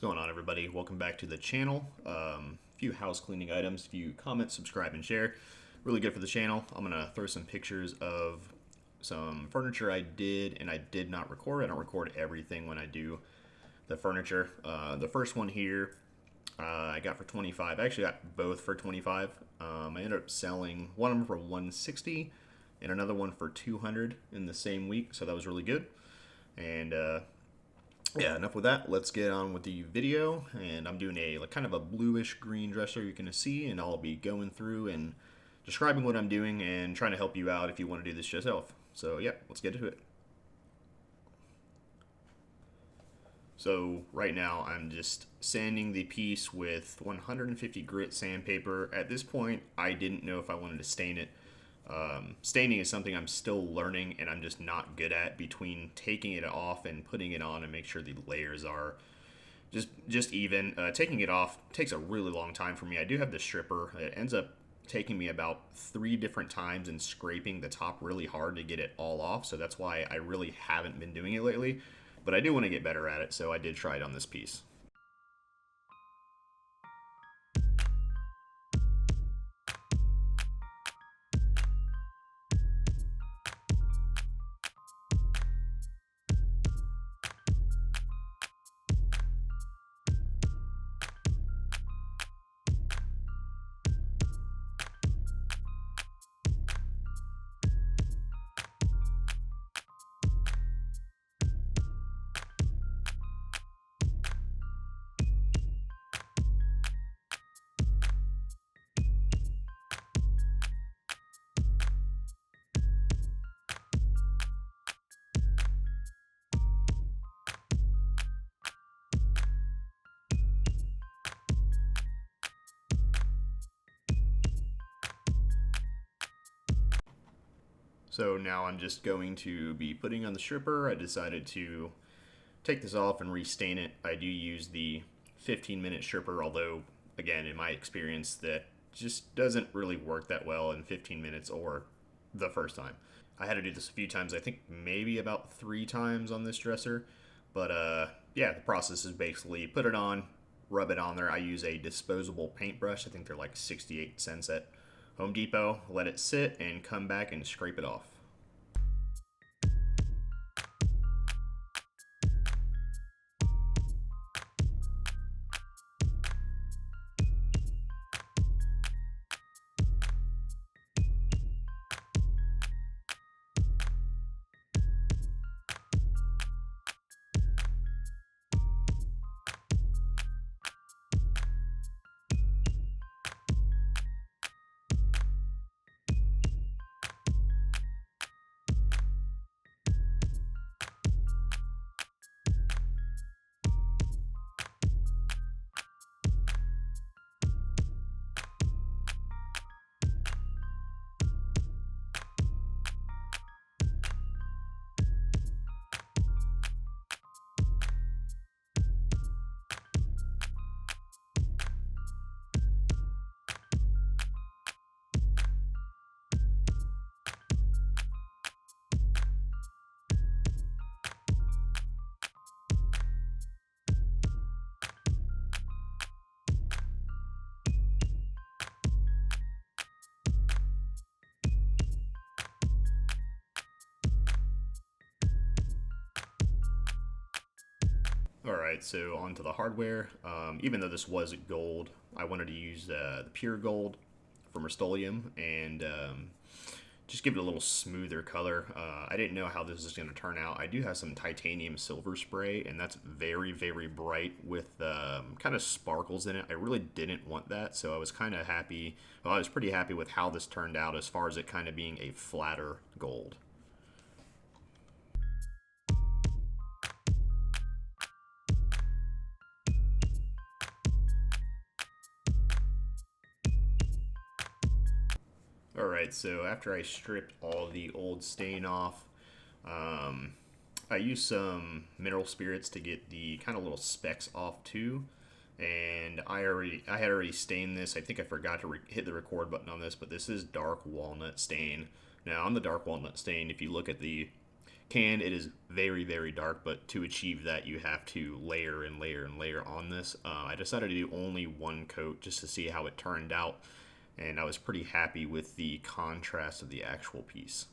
going on, everybody? Welcome back to the channel. A few house cleaning items. If you comment, subscribe, and share, really good for the channel. I'm gonna throw some pictures of some furniture I did and I did not record. I don't record everything when I do the furniture. The first one here I got for 25. I actually got both for 25. I ended up selling one of them for 160 and another one for 200 in the same week, so that was really good. And yeah, enough with that. Let's get on with the video. And I'm doing a kind of a bluish green dresser you're gonna see, and I'll be going through and describing what I'm doing and trying to help you out if you want to do this yourself. So yeah, let's get to it. So right now I'm just sanding the piece with 150 grit sandpaper. At this point, I didn't know if I wanted to stain it. Staining is something I'm still learning and I'm just not good at, between taking it off and putting it on and make sure the layers are just even. Taking it off takes a really long time for me. I do have the stripper. It ends up taking me about 3 different times and scraping the top really hard to get it all off, so that's why I really haven't been doing it lately, but I do want to get better at it, so I did try it on this piece. So now I'm just going to be putting on the stripper. I decided to take this off and restain it. I do use the 15-minute stripper, although, again, in my experience, that just doesn't really work that well in 15 minutes or the first time. I had to do this a few times, I think maybe about 3 times on this dresser. But yeah, the process is basically put it on, rub it on there. I use a disposable paintbrush. I think they're like 68 cents at Home Depot. Let it sit and come back and scrape it off. Alright, so on to the hardware. Even though this was gold, I wanted to use the pure gold from Rust-Oleum and just give it a little smoother color. I didn't know how this is going to turn out. I do have some titanium silver spray, and that's very, very bright with kind of sparkles in it. I really didn't want that, so I was kind of happy. Well, I was pretty happy with how this turned out as far as it kind of being a flatter gold. Alright, so after I stripped all the old stain off, I used some mineral spirits to get the kind of little specks off too. And I had already stained this. I think I forgot to hit the record button on this, but this is dark walnut stain. Now on the dark walnut stain, if you look at the can. It is very, very dark, but to achieve that, you have to layer and layer and layer on this. I decided to do only one coat just to see how it turned out, and I was pretty happy with the contrast of the actual piece.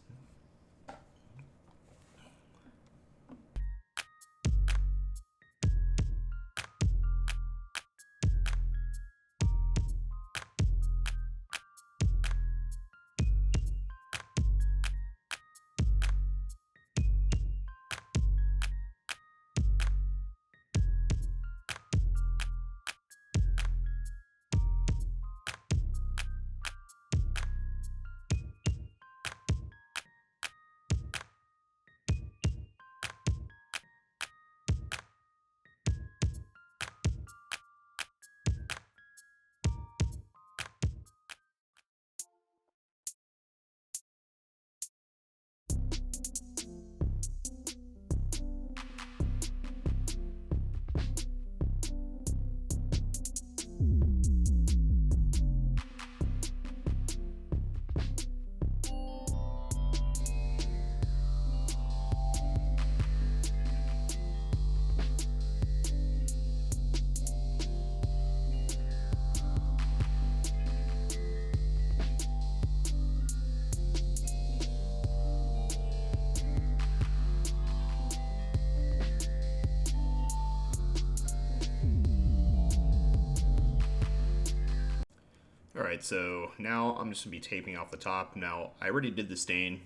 Alright, so now I'm just going to be taping off the top. Now, I already did the stain.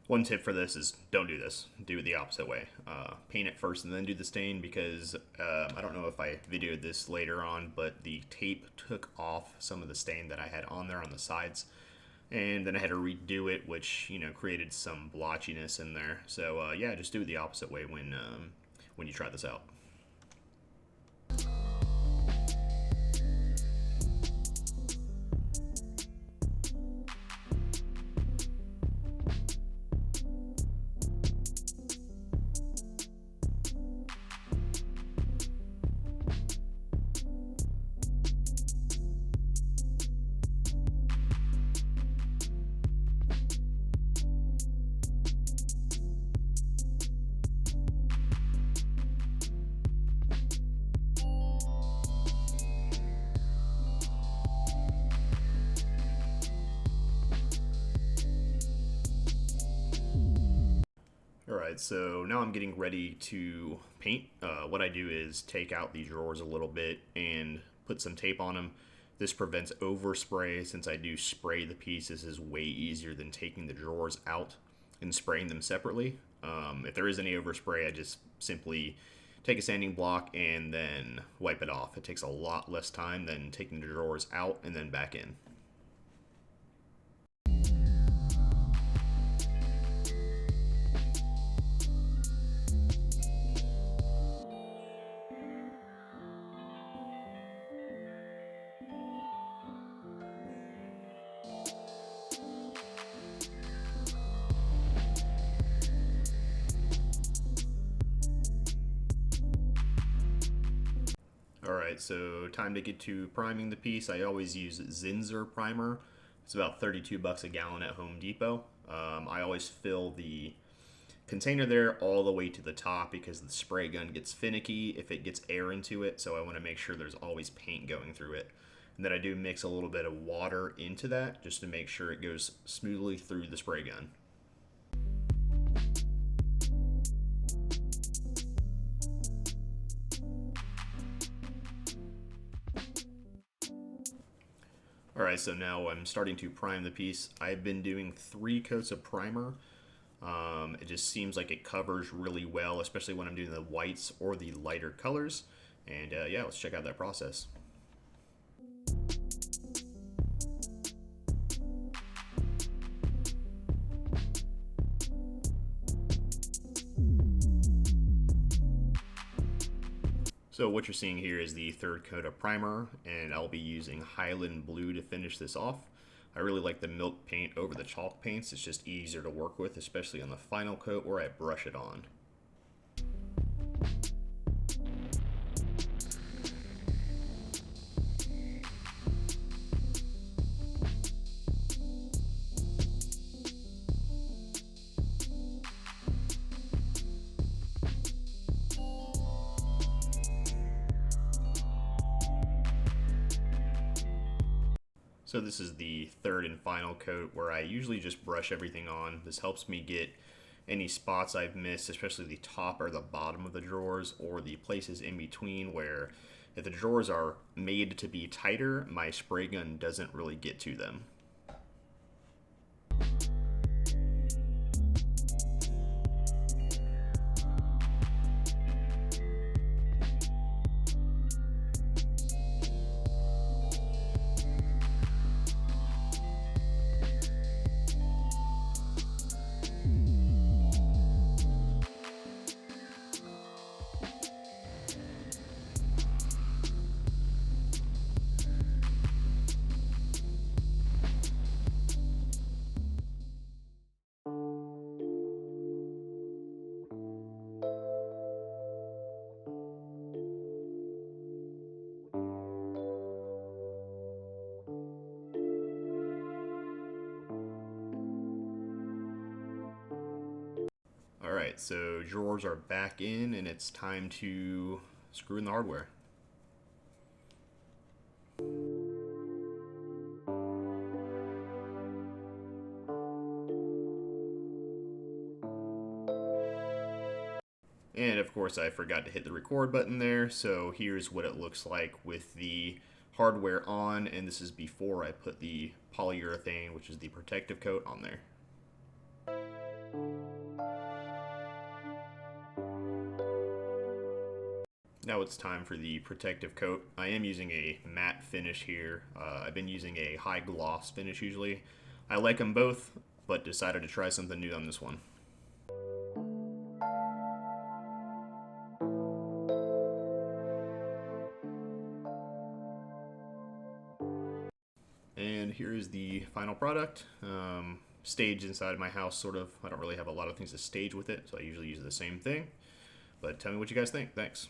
One tip for this is don't do this. Do it the opposite way. Paint it first and then do the stain, because I don't know if I videoed this later on, but the tape took off some of the stain that I had on there on the sides. And then I had to redo it, which, you know, created some blotchiness in there. So, yeah, just do it the opposite way when you try this out. Alright, so now I'm getting ready to paint. What I do is take out the drawers a little bit and put some tape on them. This prevents overspray. Since I do spray the piece, this is way easier than taking the drawers out and spraying them separately. If there is any overspray, I just simply take a sanding block and then wipe it off. It takes a lot less time than taking the drawers out and then back in. Alright, so time to get to priming the piece. I always use Zinsser primer. It's about 32 bucks a gallon at Home Depot. I always fill the container there all the way to the top because the spray gun gets finicky if it gets air into it, so I want to make sure there's always paint going through it. And then I do mix a little bit of water into that just to make sure it goes smoothly through the spray gun. Alright, so now I'm starting to prime the piece. I've been doing 3 coats of primer. It just seems like it covers really well, especially when I'm doing the whites or the lighter colors. And yeah, let's check out that process. So what you're seeing here is the 3rd coat of primer, and I'll be using Highland Blue to finish this off. I really like the milk paint over the chalk paints. It's just easier to work with, especially on the final coat where I brush it on. So this is the third and final coat where I usually just brush everything on. This helps me get any spots I've missed, especially the top or the bottom of the drawers or the places in between where if the drawers are made to be tighter, my spray gun doesn't really get to them. Alright, so drawers are back in and it's time to screw in the hardware. And of course I forgot to hit the record button there, so here's what it looks like with the hardware on, and this is before I put the polyurethane, which is the protective coat, on there. Now it's time for the protective coat. I am using a matte finish here. I've been using a high gloss finish usually. I like them both, but decided to try something new on this one. And here is the final product. Stage inside my house, sort of. I don't really have a lot of things to stage with it, so I usually use the same thing. But tell me what you guys think. Thanks.